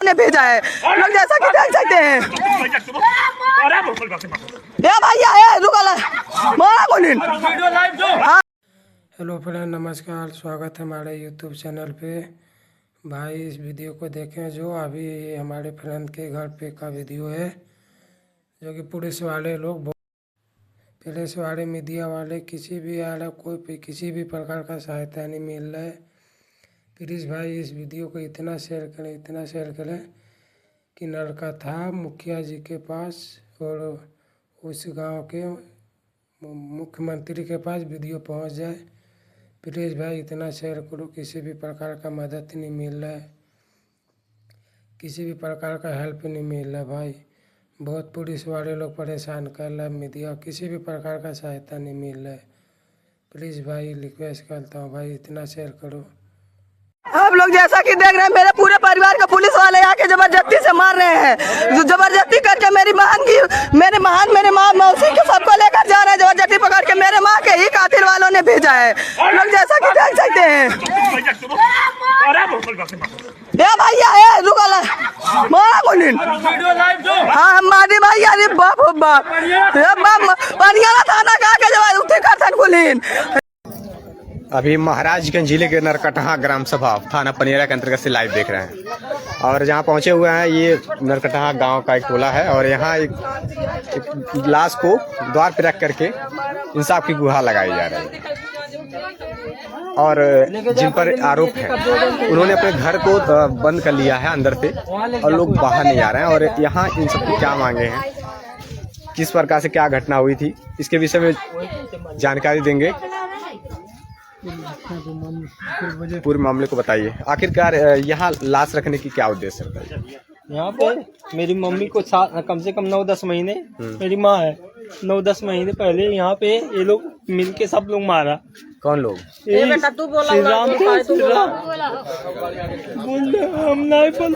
ने भेजा है। लोग जैसा कि देख सकते हैं ये भैया है हेलो फ्रेंड, नमस्कार, स्वागत है हमारे यूट्यूब चैनल पे। भाई इस वीडियो को देखें जो अभी हमारे फ्रेंड के घर पे का वीडियो है, जो कि पुलिस वाले लोग, पुलिस वाले, मीडिया वाले, किसी भी कोई किसी भी प्रकार का सहायता नहीं मिल रहा है। प्लीज़ भाई इस वीडियो को इतना शेयर करें कि लड़का था मुखिया जी के पास और उस गांव के मुख्यमंत्री के पास वीडियो पहुंच जाए। प्लीज़ भाई इतना शेयर करो। किसी भी प्रकार का मदद नहीं मिल रहा है, किसी भी प्रकार का हेल्प नहीं मिल रहा भाई। बहुत पुलिस वाले लोग परेशान कर रहा है, मीडिया किसी भी प्रकार का सहायता नहीं मिल रहा है। प्लीज़ भाई रिक्वेस्ट करता हूँ भाई इतना शेयर करो। आप लोग जैसा कि देख रहे हैं मेरे पूरे परिवार का पुलिस वाले आके जबरदस्ती से मार रहे हैं। जबरदस्ती करके मेरे माँ मौसी के सबको लेकर जा रहे हैं। जबरदस्ती पकड़ के मेरे माँ के ही कातिल वालों ने भेजा है। लोग जैसा कि देख सकते हैं ये भैया है हाँ मादी भैया बाप परियाना थाना का के जब उठे करथन कुलीन। अभी महाराजगंज जिले के नरकटहा ग्राम सभा थाना पनियरा के अंतर्गत से लाइव देख रहे हैं और जहां पहुंचे हुए हैं ये नरकटहा गांव का एक टोला है और यहां एक लाश को द्वार पर रख करके इंसाफ की गुहार लगाई जा रही है और जिन पर आरोप है उन्होंने अपने घर को बंद कर लिया है अंदर से और लोग बाहर नहीं आ रहे हैं। और यहाँ इन सबको क्या मांगे हैं, किस प्रकार से क्या घटना हुई थी, इसके विषय में जानकारी देंगे। पूरे मामले को बताइए। आखिरकार यहाँ लाश रखने की क्या उद्देश्य है? यहाँ पे मेरी मम्मी को कम से कम 9-10 महीने, मेरी माँ है 9-10 महीने पहले यहाँ पे ये लोग मिलके सब लोग मारा। कौन लोग? श्रीराम हम नहीं बोल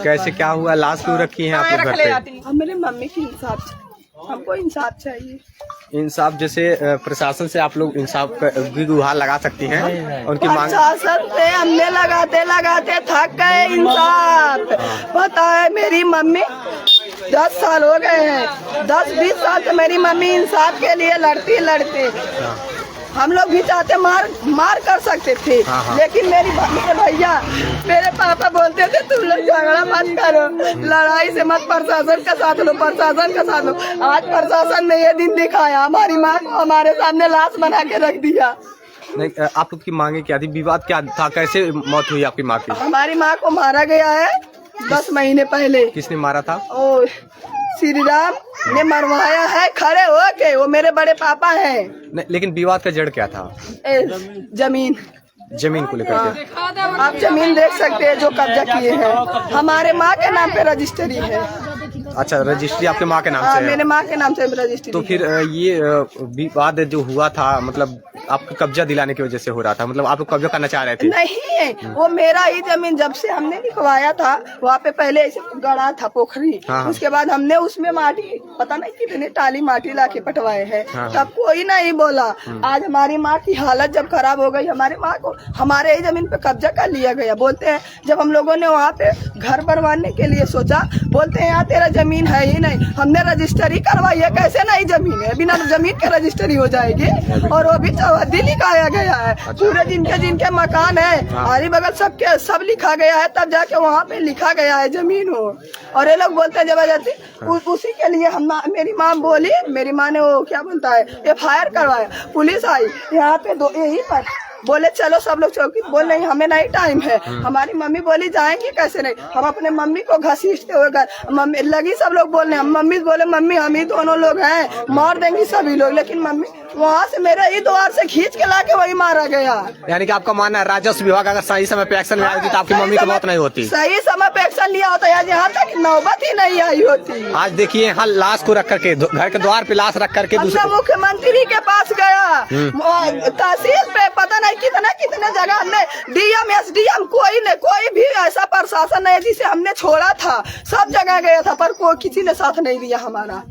कैसे क्या हुआ? लाश क्यों रखी है आप लोग घर पे? मेरे मम्मी की इंसाफ, हमको इंसाफ चाहिए। इंसाफ जैसे प्रशासन से आप लोग इंसाफ की गुहार लगा सकती हैं? उनकी मांग प्रशासन से हमने लगाते थक गए। इंसाफ पता है मेरी मम्मी 10 साल हो गए हैं, 10-20 साल से मेरी मम्मी इंसाफ के लिए लड़ती। हम लोग भी चाहते मार कर सकते थे, लेकिन मेरी भैया मेरे पापा बोलते थे तुम लोग झगड़ा मत करो, लड़ाई से मत प्रशासन का साथ लो। आज प्रशासन ने ये दिन दिखाया, हमारी माँ को हमारे सामने लाश बना के रख दिया। नहीं, आप लोग की मांगे क्या थी? विवाद क्या था? कैसे मौत हुई आपकी माँ की? हमारी माँ को मारा गया है 10 महीने पहले। किसने मारा था? ओ श्रीराम ने मरवाया है खड़े हो के, वो मेरे बड़े पापा हैं। नहीं, लेकिन विवाद का जड़ क्या था? जमीन को लेकर के। आप जमीन देख सकते हैं जो कब्जा किए हैं, हमारे माँ के नाम पे रजिस्ट्री है। अच्छा, रजिस्ट्री आपके माँ के नाम से है? मेरे माँ के नाम से रजिस्ट्री। तो फिर ये विवाद जो हुआ था मतलब आपको कब्जा दिलाने की वजह से हो रहा था? मतलब आप लोग कब्जा करना चाह रहे थे? नहीं, वो मेरा ही जमीन जब से हमने लिखवाया था, वहाँ पे पहले ऐसे गड़ा था पोखरी। उसके बाद हमने उसमें माटी पता नहीं कितने टाली माटी लाके पटवाए हैं, तब कोई नहीं बोला। आज हमारी माँ की हालत जब खराब हो गई, हमारी माँ को हमारे ही जमीन पे कब्जा कर लिया गया। बोलते हैं जब हम लोगों ने वहाँ पे घर बनवाने के लिए सोचा, बोलते हैं यहाँ तेरा जमीन है ही नहीं। हमने रजिस्ट्री करवाई है, कैसे नहीं जमीन है? बिना जमीन के रजिस्ट्री हो जाएगी। और वो भी चौहद्दी लिखाया गया है। पूरे जिनके मकान है आरी बगल सबके सब लिखा गया है, तब जाके वहाँ पे लिखा गया है जमीन हो। और ये लोग बोलते हैं जबरदस्ती। उसी के लिए मेरी माँ बोली, मेरी माँ ने वो क्या बोलता है FIR करवाया। पुलिस आई यहाँ पे यही पर बोले चलो सब लोग चौकी, बोल नहीं हमें नहीं टाइम है। हमारी मम्मी बोली जाएंगे कैसे नहीं, हम अपने मम्मी को घसीटते हुए घर मम्मी लगी, सब लोग बोलने, हम मम्मी बोले मम्मी हम ही दोनों लोग हैं, मार देंगी सभी लोग। लेकिन मम्मी वहाँ से मेरे ही द्वार से खींच के लाके वही मारा गया। यानी कि आपका मानना है राजस्व विभाग अगर सही समय पे एक्शन में आई होती तो आपकी मम्मी की मौत नहीं होती? सही समय पे एक्शन लिया होता है, यहाँ तक नौबत ही नहीं आई होती। आज देखिए यहाँ लाश को रख करके, घर के द्वार पे लाश रख करके मुख्यमंत्री के पास गया, तहसील पे पता नहीं नहीं, कितने कितने जगह हमने डीएम एसडीएम कोई भी ऐसा प्रशासन नहीं जिसे हमने छोड़ा था, सब जगह गया था, पर कोई किसी ने साथ नहीं दिया हमारा,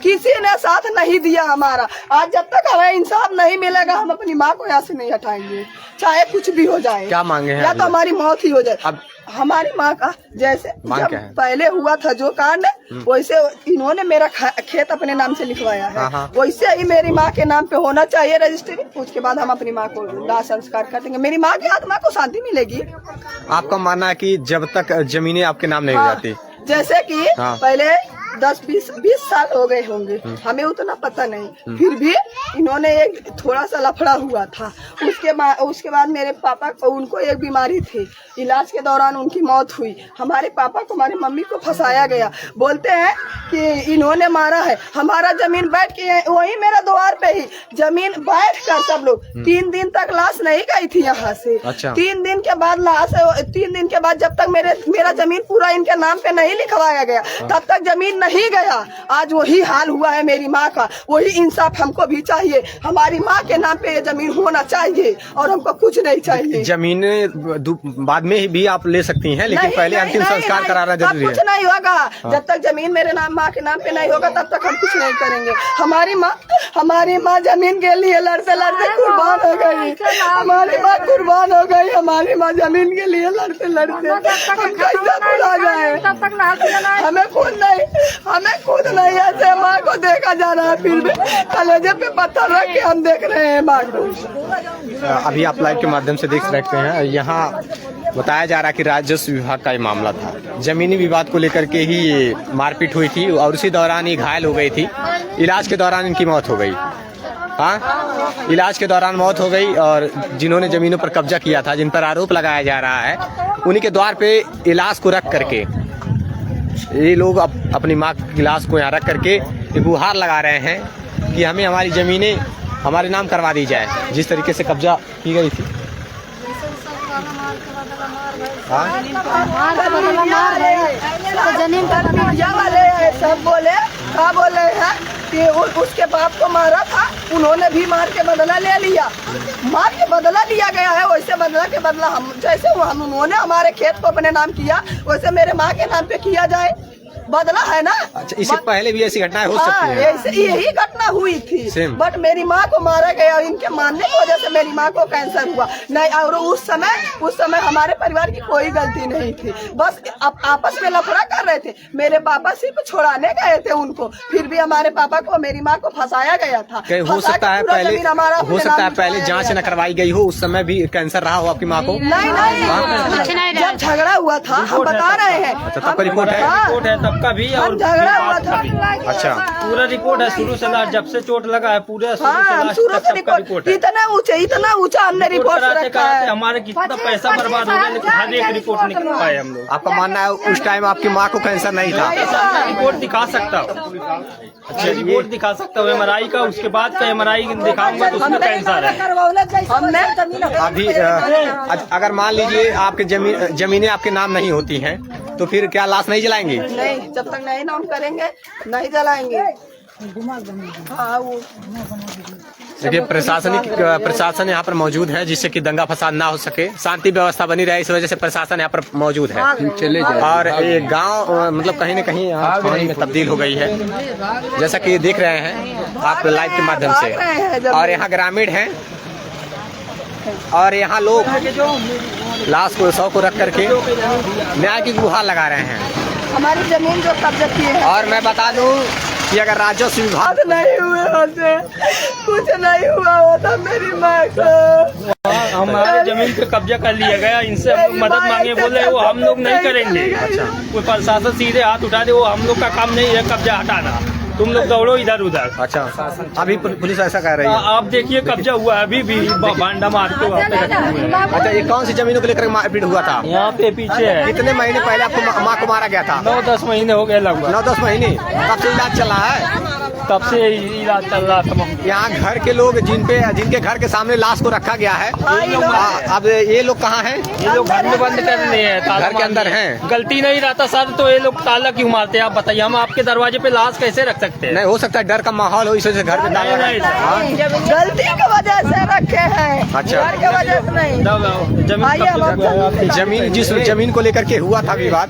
किसी ने साथ नहीं दिया हमारा। आज जब तक हमें इंसाफ नहीं मिलेगा हम अपनी माँ को यहाँ से नहीं हटाएंगे, चाहे कुछ भी हो जाए। क्या मांगे हैं? या तो हमारी मौत ही हो जाए। अब हमारी माँ का जैसे जब पहले हुआ था जो कांड, वैसे इन्होंने मेरा खेत अपने नाम से लिखवाया है, वैसे ही मेरी माँ के नाम पे होना चाहिए रजिस्ट्री। उसके बाद हम अपनी माँ को दाह संस्कार कर देंगे, मेरी माँ की आत्मा को शांति मिलेगी। आपका मानना है कि जब तक जमीनें आपके नाम नहीं हो जाती, जैसे कि पहले 10-20 साल हो गए होंगे, हमें उतना पता नहीं, फिर भी इन्होंने एक थोड़ा सा लफड़ा हुआ था। उसके बाद मेरे पापा को, उनको एक बीमारी थी, इलाज के दौरान उनकी मौत हुई। हमारे पापा को, हमारी मम्मी को फंसाया गया, बोलते हैं कि इन्होंने मारा है। हमारा जमीन बैठ के वही मेरा द्वार पे ही जमीन बैठ कर सब लोग 3 दिन तक लाश नहीं गई थी यहाँ से। 3 दिन के बाद लाश, 3 दिन के बाद जब तक मेरा जमीन पूरा इनके नाम पे नहीं लिखवाया गया, तब तक जमीन नहीं गया। आज वही हाल हुआ है मेरी माँ का, वही इंसाफ हमको भी चाहिए। हमारी माँ के नाम पे ये जमीन होना चाहिए और हमको कुछ नहीं चाहिए। जमीन बाद में भी आप ले सकती हैं, लेकिन पहले अंतिम संस्कार कराना जरूरी है। कुछ नहीं होगा जब तक जमीन मेरे नाम, माँ के नाम पे नहीं होगा, तब तक हम कुछ नहीं करेंगे। हमारी माँ जमीन के लिए लड़ते लड़ते कुर्बान हो गई। हमारी माँ कुर्बान हो गई, हमारी माँ जमीन के लिए लड़ते लड़ते। हम कैसे भुला गए? हमें खुद नहीं ऐसे माँ को देखा जा रहा है, फिर भी कलेजे पे पत्थर रख के हम देख रहे हैं माँ को। अभी आप लाइव के माध्यम से देख सकते हैं, यहाँ बताया जा रहा है कि राजस्व विभाग का ये मामला था। जमीनी विवाद को लेकर के ही ये मारपीट हुई थी और उसी दौरान ये घायल हो गई थी। इलाज के दौरान इनकी मौत हो गई। हाँ, इलाज के दौरान मौत हो गई। और जिन्होंने जमीनों पर कब्जा किया था, जिन पर आरोप लगाया जा रहा है, उन्हीं के द्वार पे इलाज को रख करके ये लोग अपनी माँ की लाश को यहाँ रख करके एक गुहार लगा रहे हैं कि हमें हमारी जमीनें हमारे नाम करवा दी जाए, जिस तरीके से कब्जा की गई थी। सब बोले हैं कि उसके बाप को मारा था, उन्होंने भी मार के बदला ले लिया। मार के बदला लिया गया है, वैसे बदला के बदला हम जैसे उन्होंने हमारे खेत को अपने नाम किया, वैसे मेरे माँ के नाम पे किया जाए, बदला है ना। अच्छा, इससे पहले भी ऐसी घटनाएं हो सकती हैं? ऐसे यही घटना हुई थी, बट मेरी माँ को मारा गया। इनके मारने की वजह से मेरी माँ को कैंसर हुआ नहीं। और उस समय हमारे परिवार की कोई गलती नहीं थी, बस आपस में लफड़ा कर रहे थे। मेरे पापा सिर्फ छोड़ाने गए थे उनको, फिर भी हमारे पापा को, मेरी माँ को फंसाया गया था। हो सकता है पहले जाँच न करवाई गई हो, उस समय भी कैंसर रहा हो आपकी माँ को? नहीं, जब झगड़ा हुआ था हम बता रहे हैं। तब रिपोर्ट है का भी और झगड़ा हुआ था। अच्छा, पूरा रिपोर्ट है शुरू से लास्ट, जब से चोट लगा है पूरा शुरू से रिपोर्ट। इतना ऊंचा हमने रिपोर्ट रखा है। हमारे कितना पैसा बर्बाद हो गया, लेकिन हर एक रिपोर्ट निकल पाए हम लोग। आपका मानना है उस टाइम आपकी माँ को कैंसर नहीं था? रिपोर्ट दिखा सकता हूँ, अच्छा रिपोर्ट दिखा सकता हूँ MRI का, उसके बाद का MRI दिखाऊंगा तो उसमें कैंसर है। हमने अभी अगर मान लीजिए आपके जमीनें आपके नाम नहीं होती हैं, तो फिर क्या लाश नहीं जलाएंगे? नहीं, जब तक नहीं नाम करेंगे नहीं जलाएंगे। देखिए, प्रशासन यहाँ पर मौजूद है, जिससे कि दंगा फसाद ना हो सके, शांति व्यवस्था बनी रहे, इस वजह से प्रशासन यहाँ पर मौजूद है। और ये गांव मतलब कहीं न कहीं पानी में तब्दील हो गई है, जैसा कि देख रहे हैं आप लाइव के माध्यम से। और यहाँ ग्रामीण हैं और यहाँ लोग लाश को, शव को रख करके न्याय की गुहार लगा रहे हैं। हमारी जमीन जो कब्जा की है। और मैं बता दूं कि अगर राजस्व विभाग नहीं हुए होते, कुछ नहीं हुआ होता मेरी माँ को। हमारे जमीन पे कब्जा कर लिया गया, इनसे हम लोग मदद मांगे, बोले वो हम लोग नहीं करेंगे। कोई प्रशासन सीधे हाथ उठा दे, वो हम लोग का काम नहीं है कब्जा हटाना, तुम लोग दौड़ो इधर उधर। अच्छा, अभी पुलिस ऐसा कह रही है? आप देखिए कब्जा हुआ है, अभी भी बांडा मार के वहाँ पे रखे हुए हैं। अच्छा, ये कौन सी जमीनों को लेकर मारपीट हुआ था? यहाँ पे पीछे है। कितने महीने पहले आपको माँ को मारा गया था? 9-10 महीने हो गए लगभग। 9-10 महीने। कब से इलाज चल रहा है? तब से इलाज चल रहा था। यहाँ घर के लोग जिनके घर के सामने लाश को रखा गया है, अब ये लोग कहाँ हैं? ये लोग घर में बंद कर लिए हैं, घर के अंदर हैं। गलती नहीं रहता सर तो ये लोग ताला क्यों मारते हैं? आप बताइए, हम आपके दरवाजे पे लाश कैसे रख सकते हैं? नहीं हो सकता है डर का माहौल हो, इस वजह से घर में ताला गलती की वजह से रखे हैं। अच्छा। डर की वजह से नहीं। जमीन जिस जमीन को लेकर के हुआ था विवाद,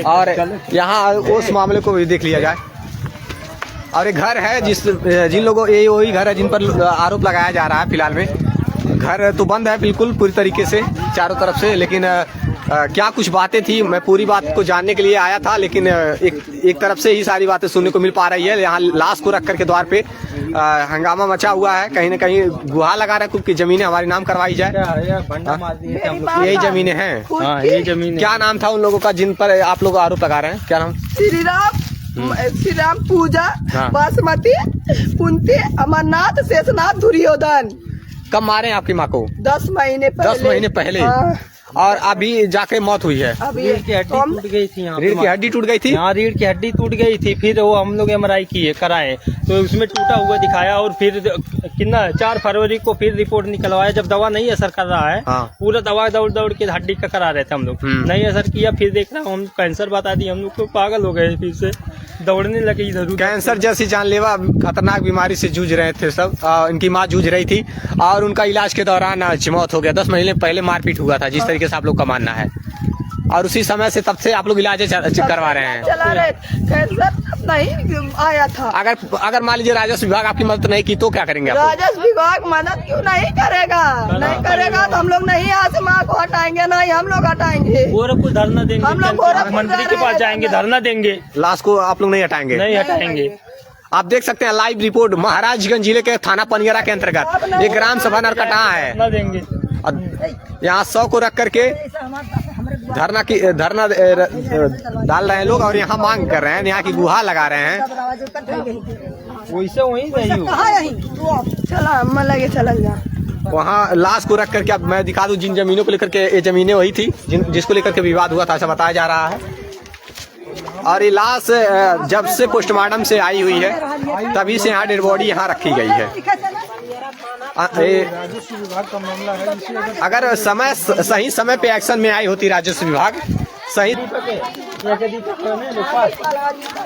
और यहाँ उस मामले को भी देख लिया जाए। और एक घर है जिन लोगों, ये वही घर है जिन पर आरोप लगाया जा रहा है। फिलहाल में घर तो बंद है बिल्कुल पूरी तरीके से चारों तरफ से, लेकिन क्या कुछ बातें थी, मैं पूरी बात को जानने के लिए आया था, लेकिन एक तरफ से ही सारी बातें सुनने को मिल पा रही है। यहाँ लाश को रख करके द्वार पे हंगामा मचा हुआ है, कहीं न कहीं गुहार लगा रहा है कि जमीनें हमारे नाम करवाई जाए। यही जमीनें हैं। ये जमीन क्या नाम था उन लोगों का जिन पर आप लोग आरोप लगा रहे हैं? क्या नाम? श्री राम पूजा, बासमती, कुंती, अमरनाथ, शेषनाथ, दुर्योधन। कब मारे हैं आपकी माँ को? 10 महीने पहले। 10 महीने पहले। और अभी जाके मौत हुई है। रीढ़ की हड्डी टूट गई थी। रीढ़ की हड्डी टूट गई थी। हाँ, रीढ़ की हड्डी टूट गई थी। फिर वो हम लोग MRI किए, कराए, तो उसमें टूटा हुआ दिखाया। और फिर कितना 4 फरवरी को फिर रिपोर्ट निकलवाया, जब दवा नहीं असर कर रहा है। हाँ। पूरा दवा दौड़ के हड्डी का करा रहे थे हम लोग, नहीं असर किया। फिर देख रहा हूँ हम कैंसर बता दी, हम लोग तो पागल हो गए, फिर से दौड़ने लगे इधर। कैंसर जैसी जानलेवा खतरनाक बीमारी से जूझ रहे थे सब। इनकी माँ जूझ रही थी और उनका इलाज के दौरान मौत हो गया। 10 महीने पहले मारपीट हुआ था, जिस तरीके से आप लोग का मानना है। और उसी समय से तब से आप लोग इलाज करवा रहे हैं। चला रहे कैंसर नहीं आया था। अगर मान लीजिए राजस्व विभाग आपकी मदद नहीं की तो क्या करेंगे आप? राजस्व विभाग मदद क्यों नहीं करेगा? नहीं करेगा तो हम लोग नहीं यहाँ से माँ को हटाएंगे, नहीं हम लोग हटाएंगे। गोरखपुर धरना देंगे, हम लोग गोरखपुर मंत्री के पास जाएंगे, धरना देंगे। लाश को आप लोग नहीं हटाएंगे? नहीं हटाएंगे। आप देख सकते हैं लाइव रिपोर्ट महाराजगंज जिले के थाना पनियरा के अंतर्गत ये ग्राम सभा नरकटहा है। धरना देंगे। यहाँ 100 को रख करके धरना डाल रहे हैं लोग, और यहाँ मांग कर रहे हैं, यहाँ की गुहार लगा रहे हैं। वैसे वहीं चला जा। वहाँ लाश को रख करके, अब मैं दिखा दूं जिन जमीनों को लेकर के, ये जमीनें वही थी जिसको लेकर के विवाद हुआ था, ऐसा बताया जा रहा है। और ये लाश जब से पोस्टमार्टम से आई हुई है तभी से यहाँ डेड बॉडी यहाँ रखी गई है। अगर सही समय पे एक्शन में आई होती राजस्व विभाग, सही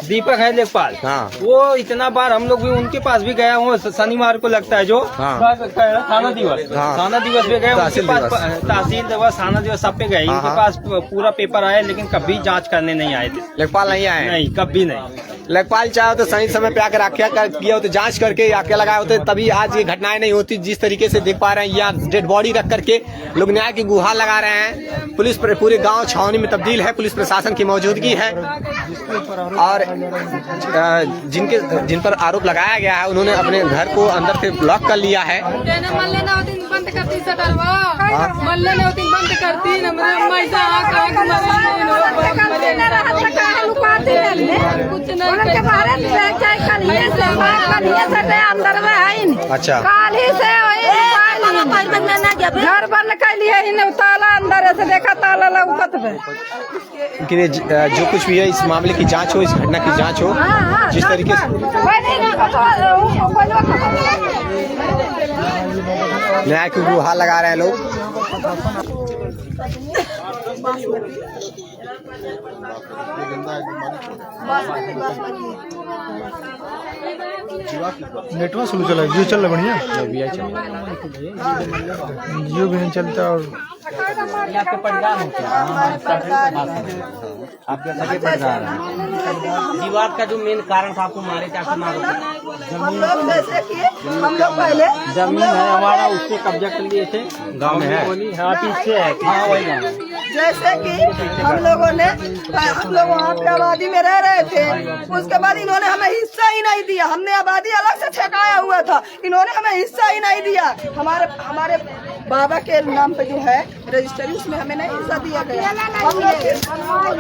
दीपक है लेखपाल। हाँ। वो इतना बार हम लोग भी उनके पास भी गया हूँ, शनिवार को लगता है जो। हाँ। थाना दिवस। हाँ। थाना दिवस पे गए, तहसील दिवस, थाना दिवस सब पे गए। इनके पास पूरा पेपर आया, लेकिन कभी जांच करने नहीं आए थे। लेखपाल नहीं आए? नहीं, कभी नहीं। लेखपाल चाहे तो सही समय पे आकर आख्या किया होते, जांच करके आख्या लगाए होते, तभी आज ये घटनाएं नहीं होती। जिस तरीके से देख पा रहे हैं, यहाँ डेड बॉडी रख करके लोग न्याय की गुहार लगा रहे हैं। पुलिस पूरे गांव छावनी में तब्दील है, पुलिस प्रशासन की मौजूदगी है। और जिन पर आरोप लगाया गया है, उन्होंने अपने घर को अंदर से ब्लॉक कर लिया है। अच्छा, घर बंद कर लिए, ताला अंदर से देखा, ताला लौकत है। लेकिन जो कुछ भी है, इस मामले की जांच हो, इस घटना की जांच हो, जिस तरीके से न्याय की गुहार लगा रहे हैं लोग। नेटवर्क स्लो चला, जियो चल रहा बढ़िया, जियो भी नहीं चलता। और विवाद का जो मेन कारण था, आपको मारे क्या मारो? हम लोग जैसे कि हम लोग पहले जमीन है हमारा, उससे कब्जा कर लिए थे। गांव में है, हाँ पीछे है। हाँ वही गाँव। जैसे कि हम लोग वहाँ पे आबादी में रह रहे थे, उसके बाद इन्होंने हमें हिस्सा ही नहीं दिया। हमने आबादी अलग से ठेकाया हुआ था, इन्होंने हमें हिस्सा ही नहीं दिया। हमारे बाबा के नाम पे जो है रजिस्ट्री, उसमें हमें नहीं हिस्सा दिया गया।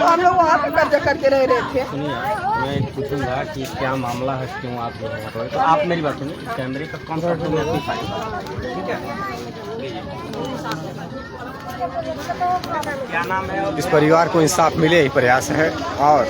हम लोग वहाँ पे कब्जा करके रह रहे थे। मैं पूछूंगा कि क्या मामला है, क्यों आप जो है, तो आप मेरी बात सुनिए। कैमरे का कॉन्सेप्ट में आपकी सारी बात, ठीक है? क्या नाम है? इस परिवार को इंसाफ मिले, ही प्रयास है। और